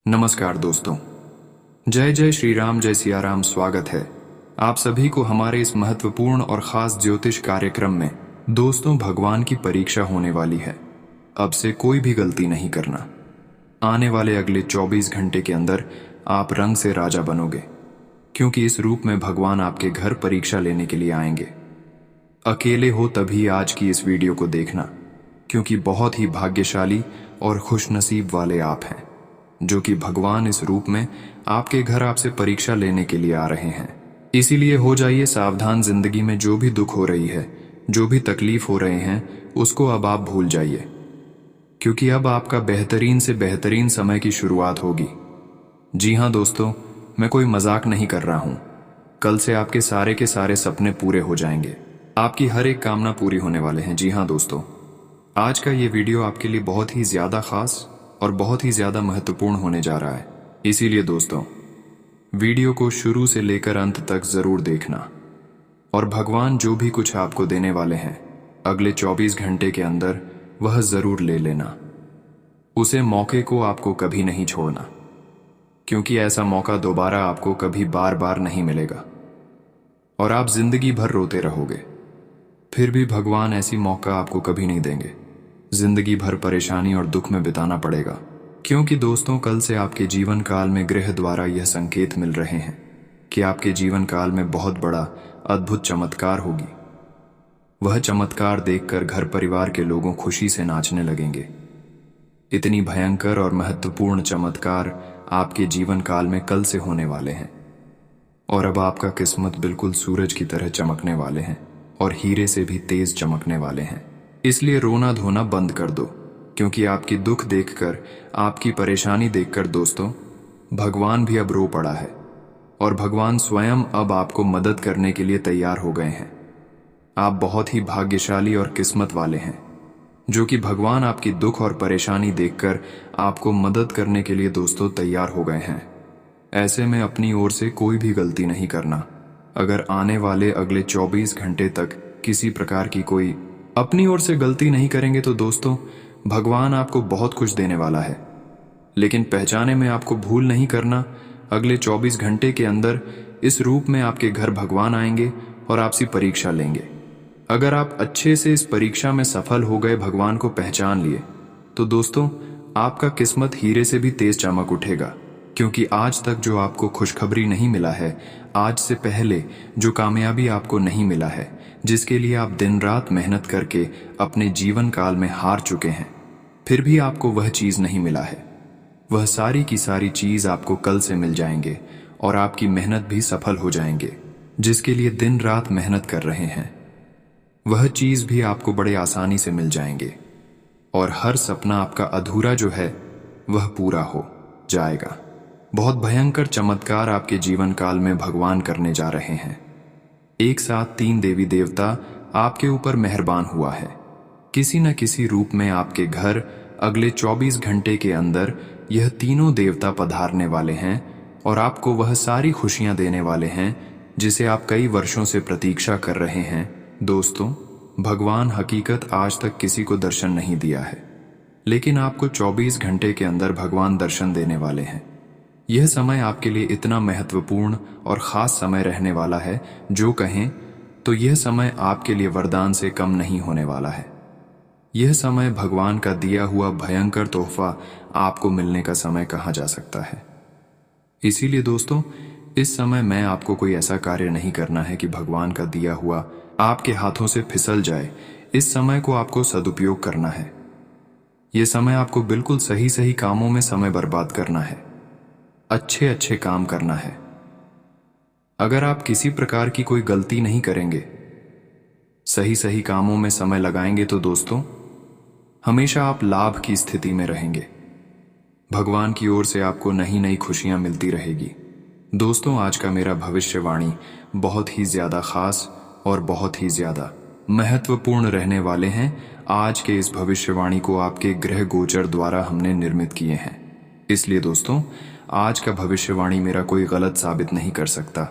नमस्कार दोस्तों। जय जय श्री राम, जय सिया राम। स्वागत है आप सभी को हमारे इस महत्वपूर्ण और खास ज्योतिष कार्यक्रम में। दोस्तों, भगवान की परीक्षा होने वाली है। अब से कोई भी गलती नहीं करना। आने वाले अगले 24 घंटे के अंदर आप रंग से राजा बनोगे, क्योंकि इस रूप में भगवान आपके घर परीक्षा लेने के लिए आएंगे। अकेले हो तभी आज की इस वीडियो को देखना, क्योंकि बहुत ही भाग्यशाली और खुशनसीब वाले आप हैं, जो कि भगवान इस रूप में आपके घर आपसे परीक्षा लेने के लिए आ रहे हैं। इसीलिए हो जाइए सावधान। जिंदगी में जो भी दुख हो रही है, जो भी तकलीफ हो रहे हैं, उसको अब आप भूल जाइए, क्योंकि अब आपका बेहतरीन से बेहतरीन समय की शुरुआत होगी। जी हाँ दोस्तों, मैं कोई मजाक नहीं कर रहा हूँ। कल से आपके सारे के सारे सपने पूरे हो जाएंगे। आपकी हर एक कामना पूरी होने वाले हैं। जी हाँ दोस्तों, आज का ये वीडियो आपके लिए बहुत ही ज्यादा खास और बहुत ही ज्यादा महत्वपूर्ण होने जा रहा है। इसीलिए दोस्तों, वीडियो को शुरू से लेकर अंत तक जरूर देखना। और भगवान जो भी कुछ आपको देने वाले हैं अगले 24 घंटे के अंदर, वह जरूर ले लेना। उसे मौके को आपको कभी नहीं छोड़ना, क्योंकि ऐसा मौका दोबारा आपको कभी बार बार नहीं मिलेगा और आप जिंदगी भर रोते रहोगे। फिर भी भगवान ऐसी मौका आपको कभी नहीं देंगे। जिंदगी भर परेशानी और दुख में बिताना पड़ेगा, क्योंकि दोस्तों, कल से आपके जीवन काल में ग्रह द्वारा यह संकेत मिल रहे हैं कि आपके जीवन काल में बहुत बड़ा अद्भुत चमत्कार होगी। वह चमत्कार देखकर घर परिवार के लोगों खुशी से नाचने लगेंगे। इतनी भयंकर और महत्वपूर्ण चमत्कार आपके जीवन काल में कल से होने वाले हैं। और अब आपका किस्मत बिल्कुल सूरज की तरह चमकने वाले हैं और हीरे से भी तेज चमकने वाले हैं। इसलिए रोना धोना बंद कर दो, क्योंकि आपकी दुख देखकर, आपकी परेशानी देखकर दोस्तों, भगवान भी अब रो पड़ा है और भगवान स्वयं अब आपको मदद करने के लिए तैयार हो गए हैं। आप बहुत ही भाग्यशाली और किस्मत वाले हैं, जो कि भगवान आपकी दुख और परेशानी देखकर आपको मदद करने के लिए दोस्तों तैयार हो गए हैं। ऐसे में अपनी ओर से कोई भी गलती नहीं करना। अगर आने वाले अगले 24 घंटे तक किसी प्रकार की कोई अपनी ओर से गलती नहीं करेंगे तो दोस्तों, भगवान आपको बहुत कुछ देने वाला है। लेकिन पहचाने में आपको भूल नहीं करना। अगले 24 घंटे के अंदर इस रूप में आपके घर भगवान आएंगे और आपसे परीक्षा लेंगे। अगर आप अच्छे से इस परीक्षा में सफल हो गए, भगवान को पहचान लिए, तो दोस्तों, आपका किस्मत हीरे से भी तेज चमक उठेगा। क्योंकि आज तक जो आपको खुशखबरी नहीं मिला है, आज से पहले जो कामयाबी आपको नहीं मिला है, जिसके लिए आप दिन रात मेहनत करके अपने जीवन काल में हार चुके हैं, फिर भी आपको वह चीज नहीं मिला है, वह सारी की सारी चीज आपको कल से मिल जाएंगे और आपकी मेहनत भी सफल हो जाएंगे। जिसके लिए दिन रात मेहनत कर रहे हैं, वह चीज भी आपको बड़े आसानी से मिल जाएंगे और हर सपना आपका अधूरा जो है वह पूरा हो जाएगा। बहुत भयंकर चमत्कार आपके जीवन काल में भगवान करने जा रहे हैं। एक साथ 3 देवी देवता आपके ऊपर मेहरबान हुआ है। किसी न किसी रूप में आपके घर अगले 24 घंटे के अंदर यह तीनों देवता पधारने वाले हैं और आपको वह सारी खुशियां देने वाले हैं जिसे आप कई वर्षों से प्रतीक्षा कर रहे हैं। दोस्तों, भगवान हकीकत आज तक किसी को दर्शन नहीं दिया है, लेकिन आपको 24 घंटे के अंदर भगवान दर्शन देने वाले हैं। यह समय आपके लिए इतना महत्वपूर्ण और खास समय रहने वाला है, जो कहें तो यह समय आपके लिए वरदान से कम नहीं होने वाला है। यह समय भगवान का दिया हुआ भयंकर तोहफा आपको मिलने का समय कहा जा सकता है। इसीलिए दोस्तों, इस समय मैं आपको कोई ऐसा कार्य नहीं करना है कि भगवान का दिया हुआ आपके हाथों से फिसल जाए। इस समय को आपको सदुपयोग करना है। यह समय आपको बिल्कुल सही सही कामों में समय बर्बाद करना है, अच्छे अच्छे काम करना है। अगर आप किसी प्रकार की कोई गलती नहीं करेंगे, सही सही कामों में समय लगाएंगे, तो दोस्तों, हमेशा आप लाभ की स्थिति में रहेंगे। भगवान की ओर से आपको नई नई खुशियां मिलती रहेगी। दोस्तों, आज का मेरा भविष्यवाणी बहुत ही ज्यादा खास और बहुत ही ज्यादा महत्वपूर्ण रहने वाले हैं। आज के इस भविष्यवाणी को आपके ग्रह गोचर द्वारा हमने निर्मित किए हैं। इसलिए दोस्तों, आज का भविष्यवाणी मेरा कोई गलत साबित नहीं कर सकता।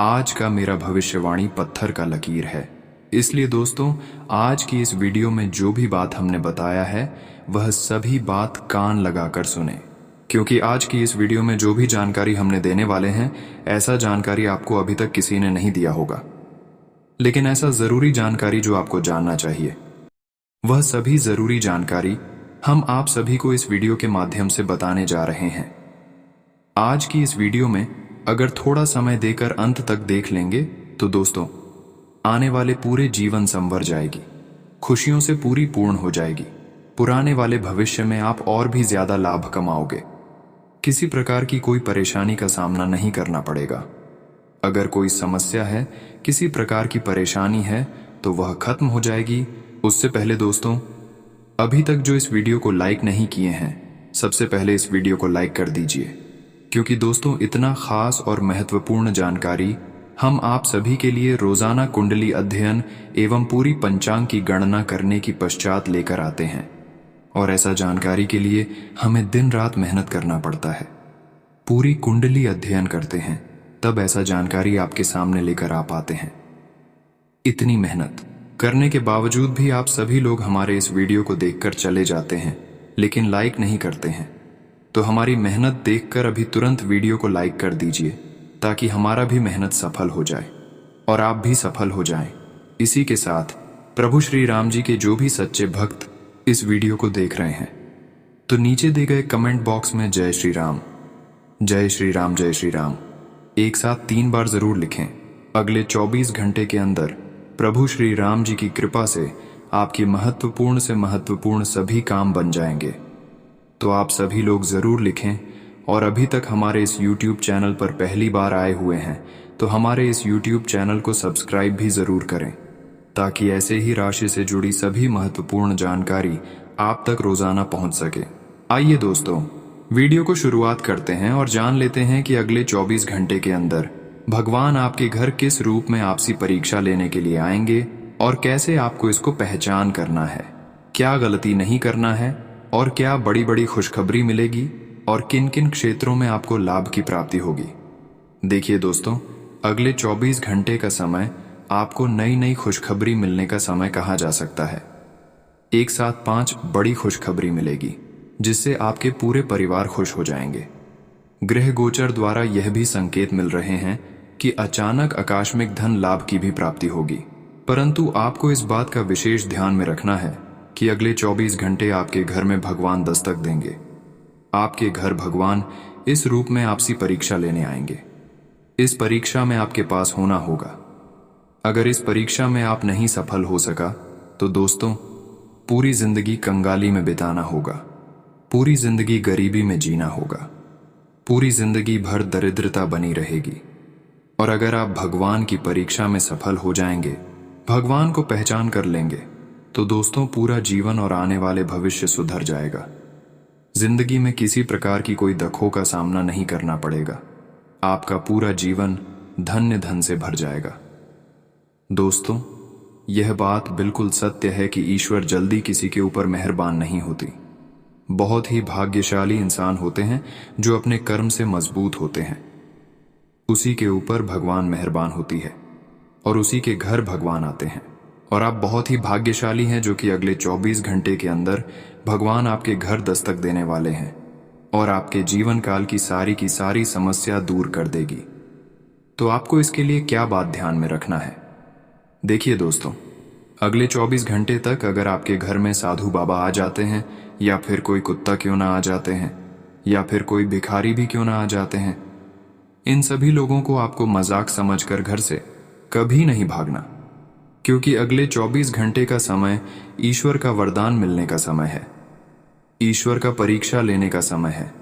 आज का मेरा भविष्यवाणी पत्थर का लकीर है। इसलिए दोस्तों, आज की इस वीडियो में जो भी बात हमने बताया है, वह सभी बात कान लगाकर सुने। क्योंकि आज की इस वीडियो में जो भी जानकारी हमने देने वाले हैं, ऐसा जानकारी आपको अभी तक किसी ने नहीं दिया होगा। लेकिन ऐसा जरूरी जानकारी जो आपको जानना चाहिए, वह सभी जरूरी जानकारी हम आप सभी को इस वीडियो के माध्यम से बताने जा रहे हैं। आज की इस वीडियो में अगर थोड़ा समय देकर अंत तक देख लेंगे तो दोस्तों, आने वाले पूरे जीवन संवर जाएगी, खुशियों से पूरी पूर्ण हो जाएगी। पुराने वाले भविष्य में आप और भी ज्यादा लाभ कमाओगे। किसी प्रकार की कोई परेशानी का सामना नहीं करना पड़ेगा। अगर कोई समस्या है, किसी प्रकार की परेशानी है, तो वह खत्म हो जाएगी। उससे पहले दोस्तों, अभी तक जो इस वीडियो को लाइक नहीं किए हैं, सबसे पहले इस वीडियो को लाइक कर दीजिए, क्योंकि दोस्तों इतना खास और महत्वपूर्ण जानकारी हम आप सभी के लिए रोजाना कुंडली अध्ययन एवं पूरी पंचांग की गणना करने की पश्चात लेकर आते हैं। और ऐसा जानकारी के लिए हमें दिन रात मेहनत करना पड़ता है। पूरी कुंडली अध्ययन करते हैं, तब ऐसा जानकारी आपके सामने लेकर आ पाते हैं। इतनी मेहनत करने के बावजूद भी आप सभी लोग हमारे इस वीडियो को देखकर चले जाते हैं, लेकिन लाइक नहीं करते हैं। तो हमारी मेहनत देखकर अभी तुरंत वीडियो को लाइक कर दीजिए, ताकि हमारा भी मेहनत सफल हो जाए और आप भी सफल हो जाएं। इसी के साथ प्रभु श्री राम जी के जो भी सच्चे भक्त इस वीडियो को देख रहे हैं, तो नीचे दिए गए कमेंट बॉक्स में जय श्री राम, जय श्री राम, जय श्री राम एक साथ 3 बार जरूर लिखें। अगले 24 घंटे के अंदर प्रभु श्री राम जी की कृपा से आपकी महत्वपूर्ण से महत्वपूर्ण सभी काम बन जाएंगे। तो आप सभी लोग जरूर लिखें। और अभी तक हमारे इस YouTube चैनल पर पहली बार आए हुए हैं, तो हमारे इस YouTube चैनल को सब्सक्राइब भी जरूर करें, ताकि ऐसे ही राशि से जुड़ी सभी महत्वपूर्ण जानकारी आप तक रोजाना पहुंच सके। आइए दोस्तों, वीडियो को शुरुआत करते हैं और जान लेते हैं कि अगले 24 घंटे के अंदर भगवान आपके घर किस रूप में आपसी परीक्षा लेने के लिए आएंगे और कैसे आपको इसको पहचान करना है, क्या गलती नहीं करना है और क्या बड़ी बड़ी खुशखबरी मिलेगी और किन किन क्षेत्रों में आपको लाभ की प्राप्ति होगी। देखिए दोस्तों, अगले 24 घंटे का समय आपको नई नई खुशखबरी मिलने का समय कहा जा सकता है। एक साथ 5 बड़ी खुशखबरी मिलेगी, जिससे आपके पूरे परिवार खुश हो जाएंगे। ग्रह गोचर द्वारा यह भी संकेत मिल रहे हैं कि अचानक आकस्मिक धन लाभ की भी प्राप्ति होगी। परंतु आपको इस बात का विशेष ध्यान में रखना है कि अगले 24 घंटे आपके घर में भगवान दस्तक देंगे। आपके घर भगवान इस रूप में आपसी परीक्षा लेने आएंगे। इस परीक्षा में आपके पास होना होगा। अगर इस परीक्षा में आप नहीं सफल हो सका, तो दोस्तों पूरी जिंदगी कंगाली में बिताना होगा, पूरी जिंदगी गरीबी में जीना होगा, पूरी जिंदगी भर दरिद्रता बनी रहेगी। और अगर आप भगवान की परीक्षा में सफल हो जाएंगे, भगवान को पहचान कर लेंगे, तो दोस्तों पूरा जीवन और आने वाले भविष्य सुधर जाएगा। जिंदगी में किसी प्रकार की कोई दुखों का सामना नहीं करना पड़ेगा। आपका पूरा जीवन धन्य धन से भर जाएगा। दोस्तों, यह बात बिल्कुल सत्य है कि ईश्वर जल्दी किसी के ऊपर मेहरबान नहीं होती। बहुत ही भाग्यशाली इंसान होते हैं जो अपने कर्म से मजबूत होते हैं। उसी के ऊपर भगवान मेहरबान होती है और उसी के घर भगवान आते हैं। और आप बहुत ही भाग्यशाली हैं जो कि अगले 24 घंटे के अंदर भगवान आपके घर दस्तक देने वाले हैं और आपके जीवन काल की सारी समस्या दूर कर देगी। तो आपको इसके लिए क्या बात ध्यान में रखना है? देखिए दोस्तों, अगले 24 घंटे तक अगर आपके घर में साधु बाबा आ जाते हैं, या फिर कोई कुत्ता क्यों ना आ जाते हैं, या फिर कोई भिखारी भी क्यों ना आ जाते हैं, इन सभी लोगों को आपको मजाक समझकर घर से कभी नहीं भागना, क्योंकि अगले 24 घंटे का समय ईश्वर का वरदान मिलने का समय है, ईश्वर का परीक्षा लेने का समय है।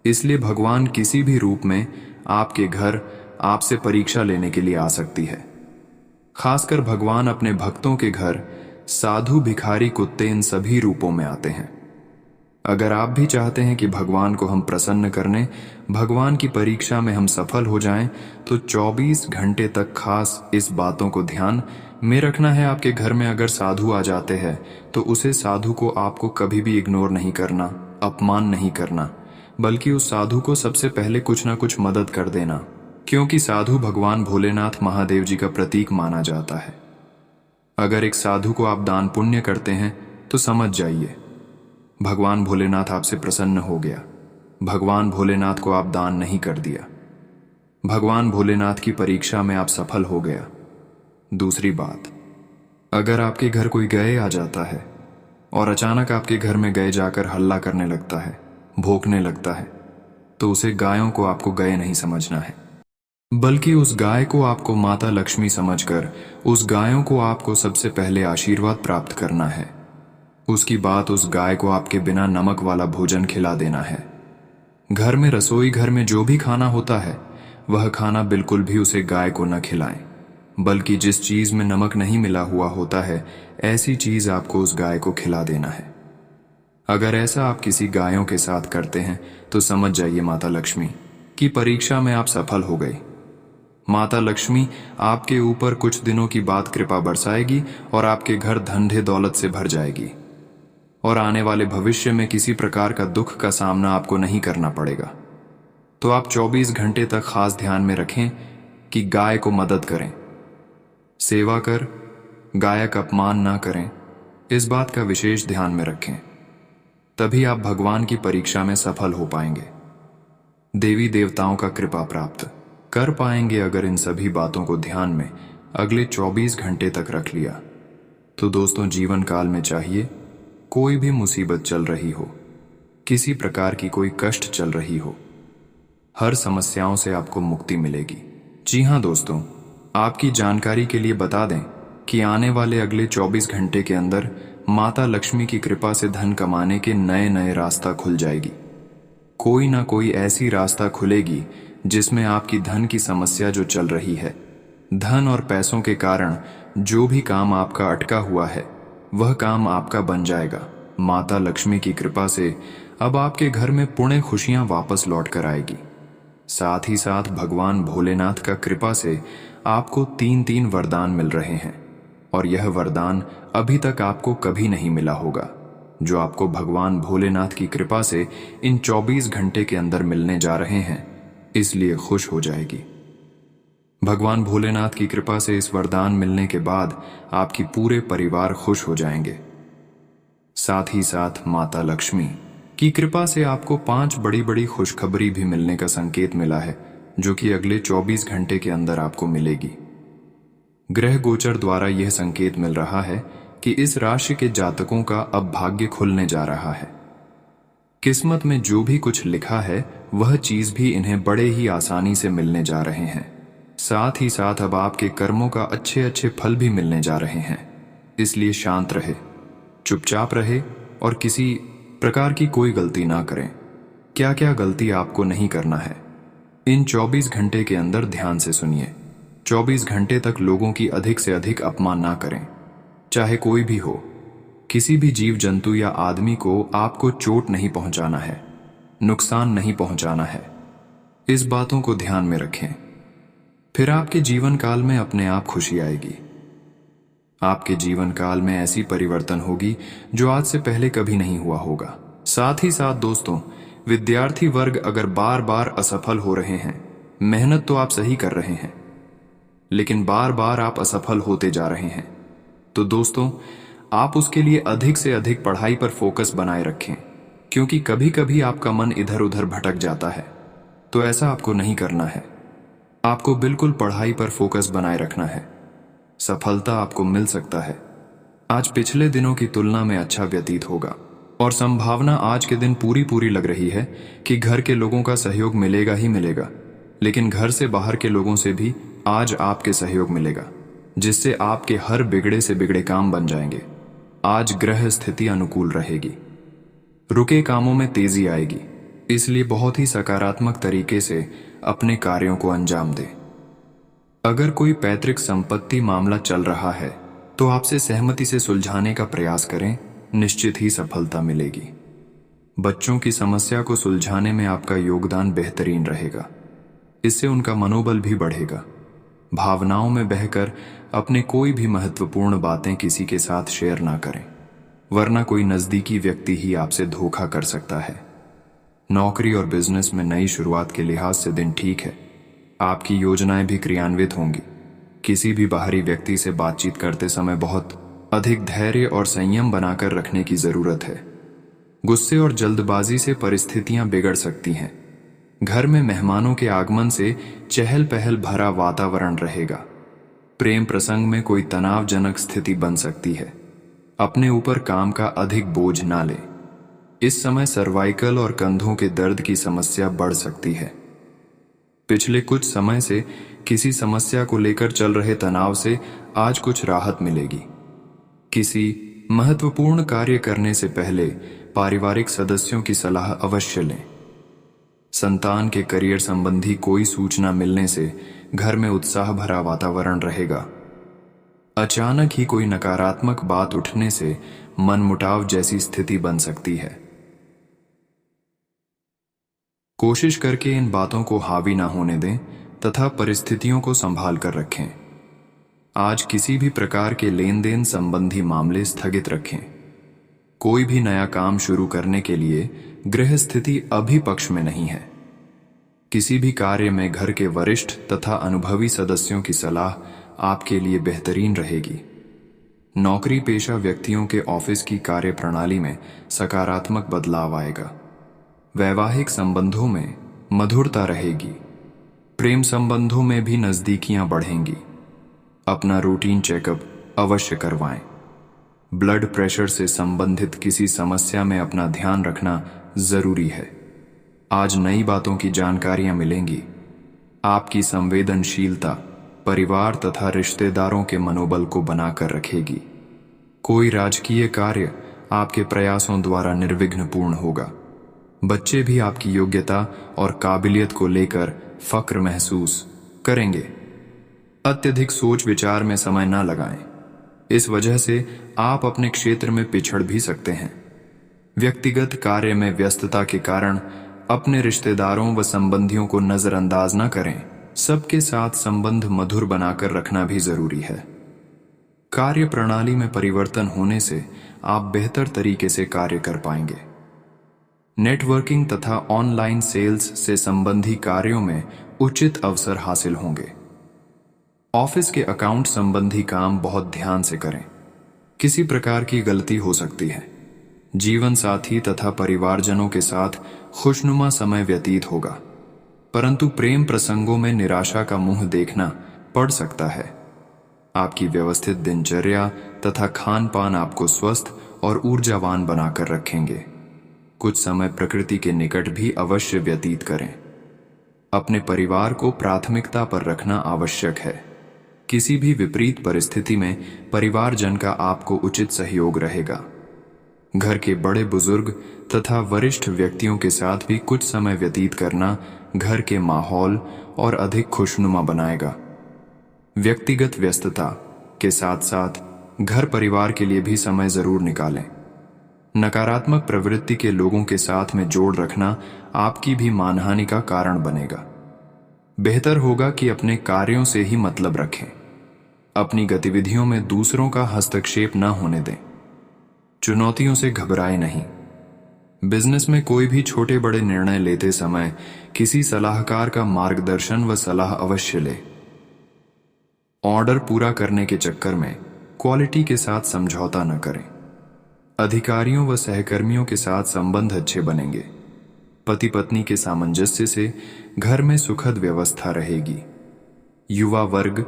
इसलिए भगवान किसी भी रूप में आपके घर आपसे परीक्षा लेने के लिए आ सकती है। खासकर भगवान अपने भक्तों के घर साधु, भिखारी, कुत्ते, इन सभी रूपों में आते हैं। अगर आप भी चाहते हैं कि भगवान को हम प्रसन्न करने, भगवान की परीक्षा में हम सफल हो जाएं, तो 24 घंटे तक खास इस बातों को ध्यान में रखना है। आपके घर में अगर साधु आ जाते हैं, तो उसे साधु को आपको कभी भी इग्नोर नहीं करना, अपमान नहीं करना, बल्कि उस साधु को सबसे पहले कुछ ना कुछ मदद कर देना, क्योंकि साधु भगवान भोलेनाथ महादेव जी का प्रतीक माना जाता है। अगर एक साधु को आप दान पुण्य करते हैं, तो समझ जाइए भगवान भोलेनाथ आपसे प्रसन्न हो गया। भगवान भोलेनाथ को आप दान नहीं कर दिया। भगवान भोलेनाथ की परीक्षा में आप सफल हो गया। दूसरी बात, अगर आपके घर कोई गए आ जाता है और अचानक आपके घर में गए जाकर हल्ला करने लगता है, भौंकने लगता है, तो उसे गायों को आपको गए नहीं समझना है, बल्कि उस गाय को आपको माता लक्ष्मी समझकर उस गायों को आपको सबसे पहले आशीर्वाद प्राप्त करना है। उसकी बात उस गाय को आपके बिना नमक वाला भोजन खिला देना है। घर में रसोई घर में जो भी खाना होता है वह खाना बिल्कुल भी उसे गाय को न खिलाएं, बल्कि जिस चीज में नमक नहीं मिला हुआ होता है ऐसी चीज आपको उस गाय को खिला देना है। अगर ऐसा आप किसी गायों के साथ करते हैं तो समझ जाइए माता लक्ष्मी की परीक्षा में आप सफल हो गए। माता लक्ष्मी आपके ऊपर कुछ दिनों की बाद कृपा बरसाएगी और आपके घर धन दौलत से भर जाएगी और आने वाले भविष्य में किसी प्रकार का दुख का सामना आपको नहीं करना पड़ेगा। तो आप 24 घंटे तक खास ध्यान में रखें कि गाय को मदद करें, सेवा कर गाय का अपमान ना करें, इस बात का विशेष ध्यान में रखें। तभी आप भगवान की परीक्षा में सफल हो पाएंगे, देवी देवताओं का कृपा प्राप्त कर पाएंगे। अगर इन सभी बातों को ध्यान में अगले 24 घंटे तक रख लिया तो दोस्तों जीवन काल में चाहिए कोई भी मुसीबत चल रही हो, किसी प्रकार की कोई कष्ट चल रही हो, हर समस्याओं से आपको मुक्ति मिलेगी। जी हाँ दोस्तों, आपकी जानकारी के लिए बता दें कि आने वाले अगले 24 घंटे के अंदर माता लक्ष्मी की कृपा से धन कमाने के नए नए रास्ता खुल जाएगी। कोई ना कोई ऐसी रास्ता खुलेगी जिसमें आपकी धन की समस्या जो चल रही है, धन और पैसों के कारण जो भी काम आपका अटका हुआ है वह काम आपका बन जाएगा। माता लक्ष्मी की कृपा से अब आपके घर में पुणे खुशियां वापस लौट कर आएगी। साथ ही साथ भगवान भोलेनाथ का कृपा से आपको 3 वरदान मिल रहे हैं और यह वरदान अभी तक आपको कभी नहीं मिला होगा, जो आपको भगवान भोलेनाथ की कृपा से इन 24 घंटे के अंदर मिलने जा रहे हैं। इसलिए खुश हो जाएगी। भगवान भोलेनाथ की कृपा से इस वरदान मिलने के बाद आपकी पूरे परिवार खुश हो जाएंगे। साथ ही साथ माता लक्ष्मी की कृपा से आपको 5 बड़ी बड़ी खुशखबरी भी मिलने का संकेत मिला है, जो कि अगले 24 घंटे के अंदर आपको मिलेगी। ग्रह गोचर द्वारा यह संकेत मिल रहा है कि इस राशि के जातकों का अब भाग्य खुलने जा रहा है। किस्मत में जो भी कुछ लिखा है वह चीज भी इन्हें बड़े ही आसानी से मिलने जा रहे हैं। साथ ही साथ अब आपके कर्मों का अच्छे अच्छे फल भी मिलने जा रहे हैं। इसलिए शांत रहे, चुपचाप रहे और किसी प्रकार की कोई गलती ना करें। क्या क्या गलती आपको नहीं करना है, इन 24 घंटे के अंदर ध्यान से सुनिए। 24 घंटे तक लोगों की अधिक से अधिक अपमान ना करें, चाहे कोई भी हो। किसी भी जीव जंतु या आदमी को आपको चोट नहीं पहुंचाना है, नुकसान नहीं पहुंचाना है। इस बातों को ध्यान में रखें, फिर आपके जीवन काल में अपने आप खुशी आएगी। आपके जीवन काल में ऐसी परिवर्तन होगी जो आज से पहले कभी नहीं हुआ होगा। साथ ही साथ दोस्तों, विद्यार्थी वर्ग अगर बार बार असफल हो रहे हैं, मेहनत तो आप सही कर रहे हैं लेकिन बार बार आप असफल होते जा रहे हैं, तो दोस्तों आप उसके लिए अधिक से अधिक पढ़ाई पर फोकस बनाए रखें, क्योंकि कभी कभी आपका मन इधर उधर भटक जाता है। तो ऐसा आपको नहीं करना है, आपको बिल्कुल पढ़ाई पर फोकस बनाए रखना है। सफलता आपको मिल सकता है। आज पिछले दिनों की तुलना में अच्छा व्यतीत होगा और संभावना आज के दिन पूरी लग रही है कि घर के लोगों का सहयोग मिलेगा ही मिलेगा, लेकिन घर से बाहर के लोगों से भी आज आपके सहयोग मिलेगा, जिससे आपके हर बिगड़े से बिगड़े काम बन जाएंगे। आज ग्रह स्थिति अनुकूल रहेगी, रुके कामों में तेजी आएगी, इसलिए बहुत ही सकारात्मक तरीके से अपने कार्यों को अंजाम दें। अगर कोई पैतृक संपत्ति मामला चल रहा है तो आपसे सहमति से सुलझाने का प्रयास करें, निश्चित ही सफलता मिलेगी। बच्चों की समस्या को सुलझाने में आपका योगदान बेहतरीन रहेगा, इससे उनका मनोबल भी बढ़ेगा। भावनाओं में बहकर अपने कोई भी महत्वपूर्ण बातें किसी के साथ शेयर ना करें, वरना कोई नजदीकी व्यक्ति ही आपसे धोखा कर सकता है। नौकरी और बिजनेस में नई शुरुआत के लिहाज से दिन ठीक है। आपकी योजनाएं भी क्रियान्वित होंगी। किसी भी बाहरी व्यक्ति से बातचीत करते समय बहुत अधिक धैर्य और संयम बनाकर रखने की जरूरत है। गुस्से और जल्दबाजी से परिस्थितियां बिगड़ सकती हैं। घर में मेहमानों के आगमन से चहल पहल भरा वातावरण रहेगा। प्रेम प्रसंग में कोई तनावजनक स्थिति बन सकती है। अपने ऊपर काम का अधिक बोझ ना लें। इस समय सर्वाइकल और कंधों के दर्द की समस्या बढ़ सकती है। पिछले कुछ समय से किसी समस्या को लेकर चल रहे तनाव से आज कुछ राहत मिलेगी। किसी महत्वपूर्ण कार्य करने से पहले पारिवारिक सदस्यों की सलाह अवश्य लें। संतान के करियर संबंधी कोई सूचना मिलने से घर में उत्साह भरा वातावरण रहेगा। अचानक ही कोई नकारात्मक बात उठने से मनमुटाव जैसी स्थिति बन सकती है। कोशिश करके इन बातों को हावी ना होने दें तथा परिस्थितियों को संभाल कर रखें। आज किसी भी प्रकार के लेन देन संबंधी मामले स्थगित रखें। कोई भी नया काम शुरू करने के लिए गृह स्थिति अभी पक्ष में नहीं है। किसी भी कार्य में घर के वरिष्ठ तथा अनुभवी सदस्यों की सलाह आपके लिए बेहतरीन रहेगी। नौकरी पेशा व्यक्तियों के ऑफिस की कार्य प्रणाली में सकारात्मक बदलाव आएगा। वैवाहिक संबंधों में मधुरता रहेगी। प्रेम संबंधों में भी नजदीकियां बढ़ेंगी। अपना रूटीन चेकअप अवश्य करवाएं। ब्लड प्रेशर से संबंधित किसी समस्या में अपना ध्यान रखना जरूरी है। आज नई बातों की जानकारियां मिलेंगी। आपकी संवेदनशीलता परिवार तथा रिश्तेदारों के मनोबल को बनाकर रखेगी। कोई राजकीय कार्य आपके प्रयासों द्वारा निर्विघ्न पूर्ण होगा। बच्चे भी आपकी योग्यता और काबिलियत को लेकर फक्र महसूस करेंगे। अत्यधिक सोच विचार में समय न लगाएं। इस वजह से आप अपने क्षेत्र में पिछड़ भी सकते हैं। व्यक्तिगत कार्य में व्यस्तता के कारण अपने रिश्तेदारों व संबंधियों को नजरअंदाज न करें। सबके साथ संबंध मधुर बनाकर रखना भी जरूरी है। कार्य प्रणाली में परिवर्तन होने से आप बेहतर तरीके से कार्य कर पाएंगे। नेटवर्किंग तथा ऑनलाइन सेल्स से संबंधी कार्यों में उचित अवसर हासिल होंगे। ऑफिस के अकाउंट संबंधी काम बहुत ध्यान से करें। किसी प्रकार की गलती हो सकती है। जीवन साथी तथा परिवारजनों के साथ खुशनुमा समय व्यतीत होगा, परंतु प्रेम प्रसंगों में निराशा का मुंह देखना पड़ सकता है। आपकी व्यवस्थित दिनचर्या तथा खान पान आपको स्वस्थ और ऊर्जावान बनाकर रखेंगे। कुछ समय प्रकृति के निकट भी अवश्य व्यतीत करें। अपने परिवार को प्राथमिकता पर रखना आवश्यक है। किसी भी विपरीत परिस्थिति में परिवारजन का आपको उचित सहयोग रहेगा। घर के बड़े बुजुर्ग तथा वरिष्ठ व्यक्तियों के साथ भी कुछ समय व्यतीत करना घर के माहौल और अधिक खुशनुमा बनाएगा। व्यक्तिगत व्यस्तता के साथ साथ घर परिवार के लिए भी समय जरूर निकालें। नकारात्मक प्रवृत्ति के लोगों के साथ में जोड़ रखना आपकी भी मानहानि का कारण बनेगा। बेहतर होगा कि अपने कार्यों से ही मतलब रखें। अपनी गतिविधियों में दूसरों का हस्तक्षेप न होने दें। चुनौतियों से घबराएं नहीं। बिजनेस में कोई भी छोटे बड़े निर्णय लेते समय किसी सलाहकार का मार्गदर्शन व सलाह अवश्य लें। ऑर्डर पूरा करने के चक्कर में क्वालिटी के साथ समझौता न करें। अधिकारियों व सहकर्मियों के साथ संबंध अच्छे बनेंगे। पति पत्नी के सामंजस्य से घर में सुखद व्यवस्था रहेगी। युवा वर्ग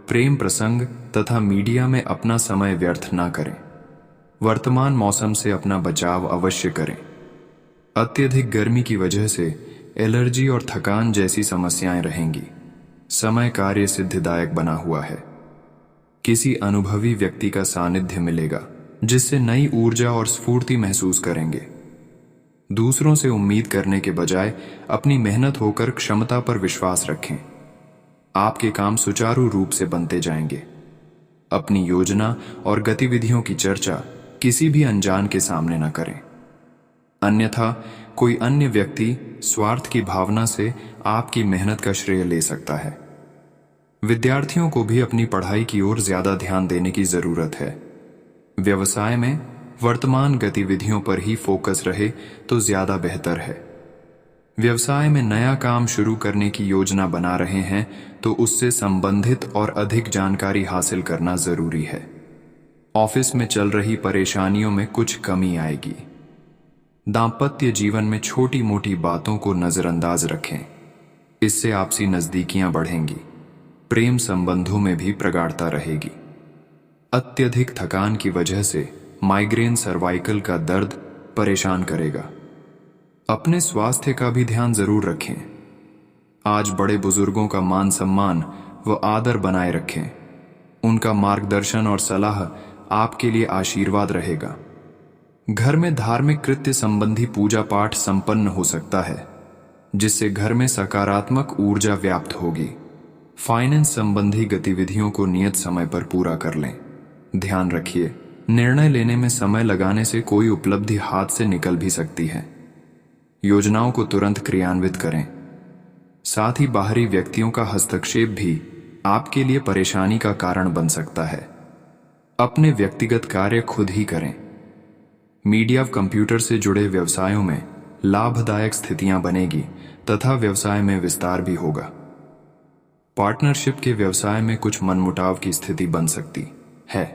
प्रेम प्रसंग तथा मीडिया में अपना समय व्यर्थ ना करें। वर्तमान मौसम से अपना बचाव अवश्य करें। अत्यधिक गर्मी की वजह से एलर्जी और थकान जैसी समस्याएं रहेंगी। समय कार्य सिद्धिदायक बना हुआ है। किसी अनुभवी व्यक्ति का सानिध्य मिलेगा, जिससे नई ऊर्जा और स्फूर्ति महसूस करेंगे। दूसरों से उम्मीद करने के बजाय अपनी मेहनत होकर क्षमता पर विश्वास रखें। आपके काम सुचारू रूप से बनते जाएंगे। अपनी योजना और गतिविधियों की चर्चा किसी भी अनजान के सामने न करें, अन्यथा कोई अन्य व्यक्ति स्वार्थ की भावना से आपकी मेहनत का श्रेय ले सकता है। विद्यार्थियों को भी अपनी पढ़ाई की ओर ज्यादा ध्यान देने की जरूरत है। व्यवसाय में वर्तमान गतिविधियों पर ही फोकस रहे तो ज्यादा बेहतर है। व्यवसाय में नया काम शुरू करने की योजना बना रहे हैं तो उससे संबंधित और अधिक जानकारी हासिल करना जरूरी है। ऑफिस में चल रही परेशानियों में कुछ कमी आएगी। दाम्पत्य जीवन में छोटी मोटी बातों को नजरअंदाज रखें, इससे आपसी नजदीकियां बढ़ेंगी। प्रेम संबंधों में भी प्रगाढ़ता रहेगी। अत्यधिक थकान की वजह से माइग्रेन सर्वाइकल का दर्द परेशान करेगा। अपने स्वास्थ्य का भी ध्यान जरूर रखें। आज बड़े बुजुर्गों का मान सम्मान व आदर बनाए रखें। उनका मार्गदर्शन और सलाह आपके लिए आशीर्वाद रहेगा। घर में धार्मिक कृत्य संबंधी पूजा पाठ संपन्न हो सकता है, जिससे घर में सकारात्मक ऊर्जा व्याप्त होगी। फाइनेंस संबंधी गतिविधियों को नियत समय पर पूरा कर लें। ध्यान रखिए, निर्णय लेने में समय लगाने से कोई उपलब्धि हाथ से निकल भी सकती है। योजनाओं को तुरंत क्रियान्वित करें। साथ ही बाहरी व्यक्तियों का हस्तक्षेप भी आपके लिए परेशानी का कारण बन सकता है। अपने व्यक्तिगत कार्य खुद ही करें। मीडिया व कंप्यूटर से जुड़े व्यवसायों में लाभदायक स्थितियां बनेगी तथा व्यवसाय में विस्तार भी होगा। पार्टनरशिप के व्यवसाय में कुछ मनमुटाव की स्थिति बन सकती है।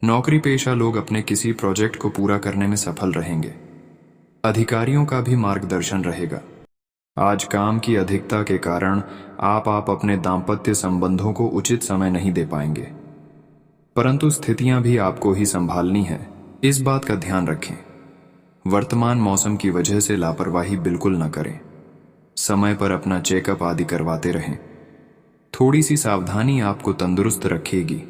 नौकरी पेशा लोग अपने किसी प्रोजेक्ट को पूरा करने में सफल रहेंगे। अधिकारियों का भी मार्गदर्शन रहेगा। आज काम की अधिकता के कारण आप अपने दाम्पत्य संबंधों को उचित समय नहीं दे पाएंगे, परंतु स्थितियां भी आपको ही संभालनी है, इस बात का ध्यान रखें। वर्तमान मौसम की वजह से लापरवाही बिल्कुल न करें। समय पर अपना चेकअप आदि करवाते रहें। थोड़ी सी सावधानी आपको तंदुरुस्त रखेगी।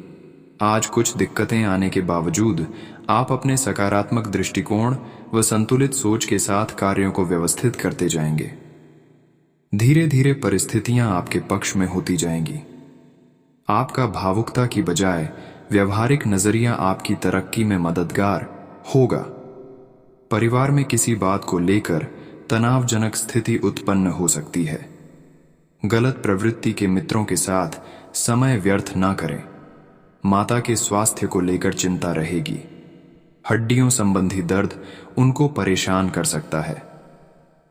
आज कुछ दिक्कतें आने के बावजूद आप अपने सकारात्मक दृष्टिकोण व संतुलित सोच के साथ कार्यों को व्यवस्थित करते जाएंगे। धीरे धीरे परिस्थितियां आपके पक्ष में होती जाएंगी। आपका भावुकता की बजाय व्यवहारिक नजरिया आपकी तरक्की में मददगार होगा। परिवार में किसी बात को लेकर तनावजनक स्थिति उत्पन्न हो सकती है। गलत प्रवृत्ति के मित्रों के साथ समय व्यर्थ ना करें। माता के स्वास्थ्य को लेकर चिंता रहेगी। हड्डियों संबंधी दर्द उनको परेशान कर सकता है।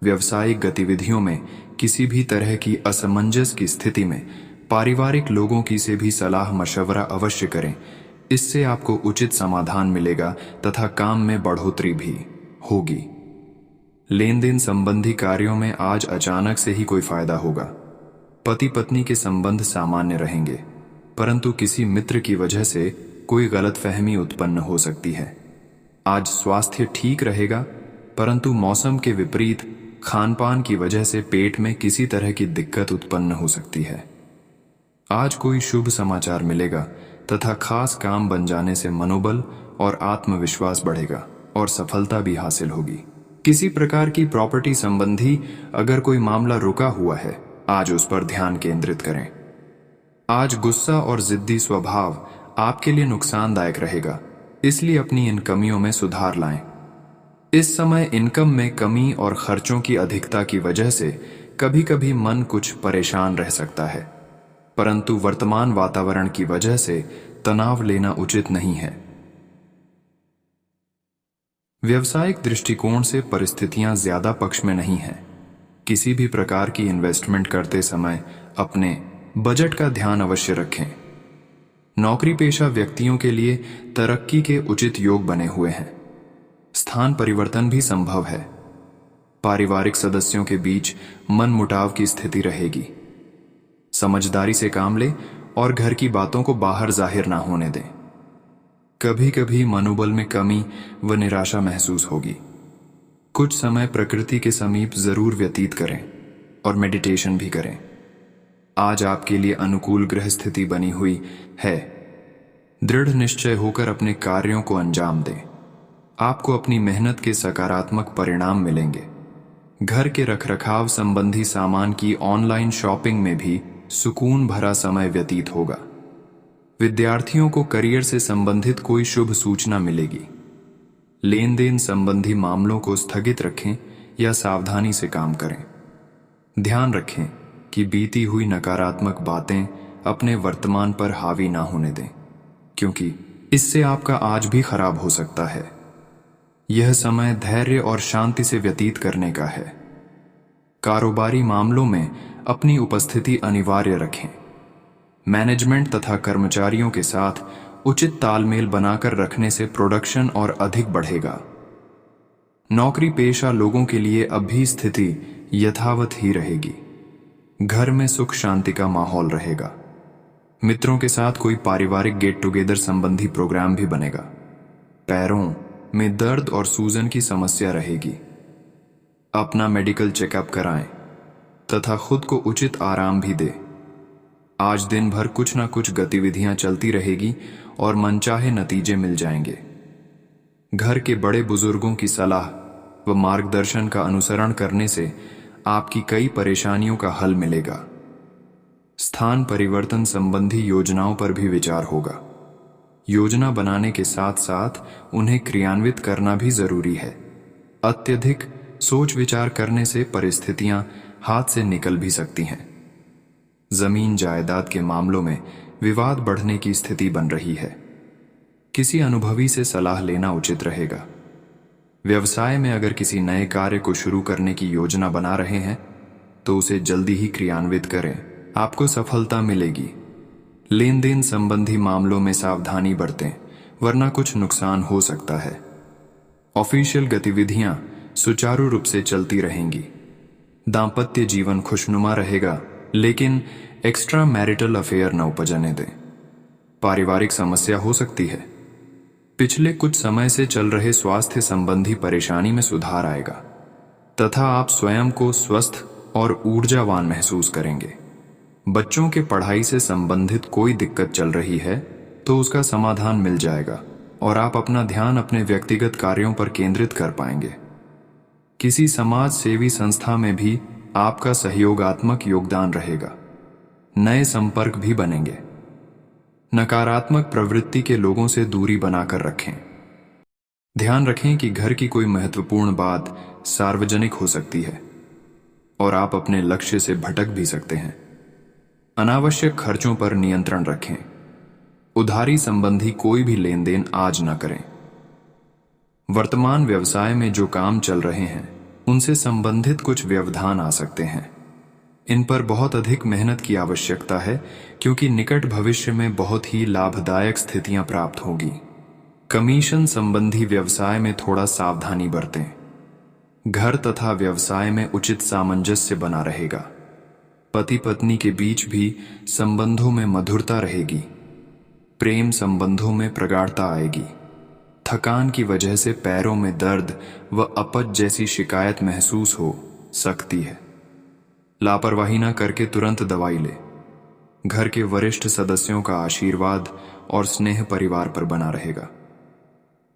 व्यावसायिक गतिविधियों में किसी भी तरह की असमंजस की स्थिति में पारिवारिक लोगों की से भी सलाह मशवरा अवश्य करें। इससे आपको उचित समाधान मिलेगा तथा काम में बढ़ोतरी भी होगी। लेन देन संबंधी कार्यों में आज अचानक से ही कोई फायदा होगा। पति पत्नी के संबंध सामान्य रहेंगे, परंतु किसी मित्र की वजह से कोई गलतफहमी उत्पन्न हो सकती है। आज स्वास्थ्य ठीक रहेगा, परंतु मौसम के विपरीत खानपान की वजह से पेट में किसी तरह की दिक्कत उत्पन्न हो सकती है। आज कोई शुभ समाचार मिलेगा तथा खास काम बन जाने से मनोबल और आत्मविश्वास बढ़ेगा और सफलता भी हासिल होगी। किसी प्रकार की प्रॉपर्टी संबंधी अगर कोई मामला रुका हुआ है, आज उस पर ध्यान केंद्रित करें। आज गुस्सा और जिद्दी स्वभाव आपके लिए नुकसानदायक रहेगा, इसलिए अपनी इन कमियों में सुधार लाएं। इस समय इनकम में कमी और खर्चों की अधिकता की वजह से कभी कभी मन कुछ परेशान रह सकता है, परंतु वर्तमान वातावरण की वजह से तनाव लेना उचित नहीं है। व्यवसायिक दृष्टिकोण से परिस्थितियां ज्यादा पक्ष में नहीं हैं। किसी भी प्रकार की इन्वेस्टमेंट करते समय अपने बजट का ध्यान अवश्य रखें। नौकरी पेशा व्यक्तियों के लिए तरक्की के उचित योग बने हुए हैं। स्थान परिवर्तन भी संभव है। पारिवारिक सदस्यों के बीच मनमुटाव की स्थिति रहेगी। समझदारी से काम लें और घर की बातों को बाहर जाहिर ना होने दें। कभी कभी मनोबल में कमी व निराशा महसूस होगी। कुछ समय प्रकृति के समीप जरूर व्यतीत करें और मेडिटेशन भी करें। आज आपके लिए अनुकूल ग्रह स्थिति बनी हुई है। दृढ़ निश्चय होकर अपने कार्यों को अंजाम दें। आपको अपनी मेहनत के सकारात्मक परिणाम मिलेंगे। घर के रखरखाव संबंधी सामान की ऑनलाइन शॉपिंग में भी सुकून भरा समय व्यतीत होगा। विद्यार्थियों को करियर से संबंधित कोई शुभ सूचना मिलेगी। लेन देन संबंधी मामलों को स्थगित रखें या सावधानी से काम करें। ध्यान रखें कि बीती हुई नकारात्मक बातें अपने वर्तमान पर हावी ना होने दें, क्योंकि इससे आपका आज भी खराब हो सकता है। यह समय धैर्य और शांति से व्यतीत करने का है। कारोबारी मामलों में अपनी उपस्थिति अनिवार्य रखें। मैनेजमेंट तथा कर्मचारियों के साथ उचित तालमेल बनाकर रखने से प्रोडक्शन और अधिक बढ़ेगा। नौकरी पेशा लोगों के लिए अब भी स्थिति यथावत ही रहेगी। घर में सुख शांति का माहौल रहेगा। मित्रों के साथ कोई पारिवारिक गेट टुगेदर संबंधी प्रोग्राम भी बनेगा। पैरों में दर्द और सूजन की समस्या रहेगी। अपना मेडिकल चेकअप कराएं तथा खुद को उचित आराम भी दें। आज दिन भर कुछ ना कुछ गतिविधियां चलती रहेगी और मनचाहे नतीजे मिल जाएंगे। घर के बड़े बुजुर्गों की सलाह व मार्गदर्शन का अनुसरण करने से आपकी कई परेशानियों का हल मिलेगा। स्थान परिवर्तन संबंधी योजनाओं पर भी विचार होगा। योजना बनाने के साथ साथ उन्हें क्रियान्वित करना भी जरूरी है। अत्यधिक सोच विचार करने से परिस्थितियां हाथ से निकल भी सकती हैं। जमीन जायदाद के मामलों में विवाद बढ़ने की स्थिति बन रही है। किसी अनुभवी से सलाह लेना उचित रहेगा। व्यवसाय में अगर किसी नए कार्य को शुरू करने की योजना बना रहे हैं तो उसे जल्दी ही क्रियान्वित करें, आपको सफलता मिलेगी। लेन देन संबंधी मामलों में सावधानी बरतें, वरना कुछ नुकसान हो सकता है। ऑफिशियल गतिविधियां सुचारू रूप से चलती रहेंगी। दांपत्य जीवन खुशनुमा रहेगा, लेकिन एक्स्ट्रा मैरिटल अफेयर न उपजने दें। पारिवारिक समस्या हो सकती है। पिछले कुछ समय से चल रहे स्वास्थ्य संबंधी परेशानी में सुधार आएगा तथा आप स्वयं को स्वस्थ और ऊर्जावान महसूस करेंगे। बच्चों के पढ़ाई से संबंधित कोई दिक्कत चल रही है तो उसका समाधान मिल जाएगा और आप अपना ध्यान अपने व्यक्तिगत कार्यों पर केंद्रित कर पाएंगे। किसी समाज सेवी संस्था में भी आपका सहयोगात्मक योगदान रहेगा। नए संपर्क भी बनेंगे। नकारात्मक प्रवृत्ति के लोगों से दूरी बनाकर रखें। ध्यान रखें कि घर की कोई महत्वपूर्ण बात सार्वजनिक हो सकती है और आप अपने लक्ष्य से भटक भी सकते हैं। अनावश्यक खर्चों पर नियंत्रण रखें। उधारी संबंधी कोई भी लेन देन आज न करें। वर्तमान व्यवसाय में जो काम चल रहे हैं उनसे संबंधित कुछ व्यवधान आ सकते हैं। इन पर बहुत अधिक मेहनत की आवश्यकता है, क्योंकि निकट भविष्य में बहुत ही लाभदायक स्थितियां प्राप्त होगी। कमीशन संबंधी व्यवसाय में थोड़ा सावधानी बरतें। घर तथा व्यवसाय में उचित सामंजस्य बना रहेगा। पति पत्नी के बीच भी संबंधों में मधुरता रहेगी। प्रेम संबंधों में प्रगाढ़ता आएगी। थकान की वजह से पैरों में दर्द व अपच जैसी शिकायत महसूस हो सकती है। लापरवाही न करके तुरंत दवाई ले। घर के वरिष्ठ सदस्यों का आशीर्वाद और स्नेह परिवार पर बना रहेगा।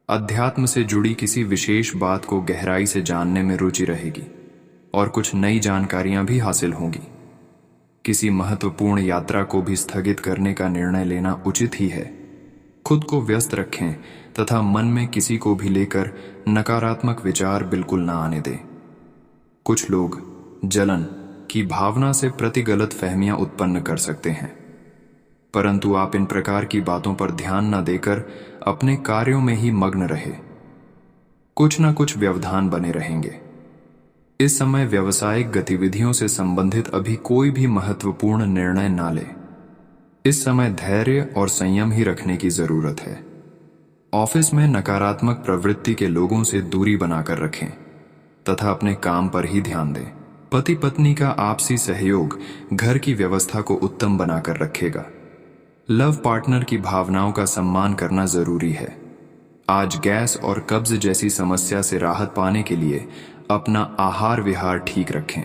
अध्यात्म से जुड़ी किसी विशेष बात को गहराई से जानने में रुचि रहेगी और कुछ नई जानकारियां भी हासिल होंगी। किसी महत्वपूर्ण यात्रा को भी स्थगित करने का निर्णय लेना उचित ही है। खुद को व्यस्त रखें तथा मन में किसी को भी लेकर नकारात्मक विचार बिल्कुल ना आने दें। कुछ लोग जलन की भावना से प्रति गलत फहमियां उत्पन्न कर सकते हैं, परंतु आप इन प्रकार की बातों पर ध्यान न देकर अपने कार्यों में ही मग्न रहे। कुछ न कुछ व्यवधान बने रहेंगे। इस समय व्यावसायिक गतिविधियों से संबंधित अभी कोई भी महत्वपूर्ण निर्णय ना ले। इस समय धैर्य और संयम ही रखने की जरूरत है। ऑफिस में नकारात्मक प्रवृत्ति के लोगों से दूरी बनाकर रखें तथा अपने काम पर ही ध्यान दें। पति पत्नी का आपसी सहयोग घर की व्यवस्था को उत्तम बनाकर रखेगा। लव पार्टनर की भावनाओं का सम्मान करना जरूरी है। आज गैस और कब्ज जैसी समस्या से राहत पाने के लिए अपना आहार विहार ठीक रखें।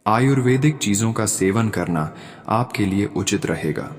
आयुर्वेदिक चीजों का सेवन करना आपके लिए उचित रहेगा।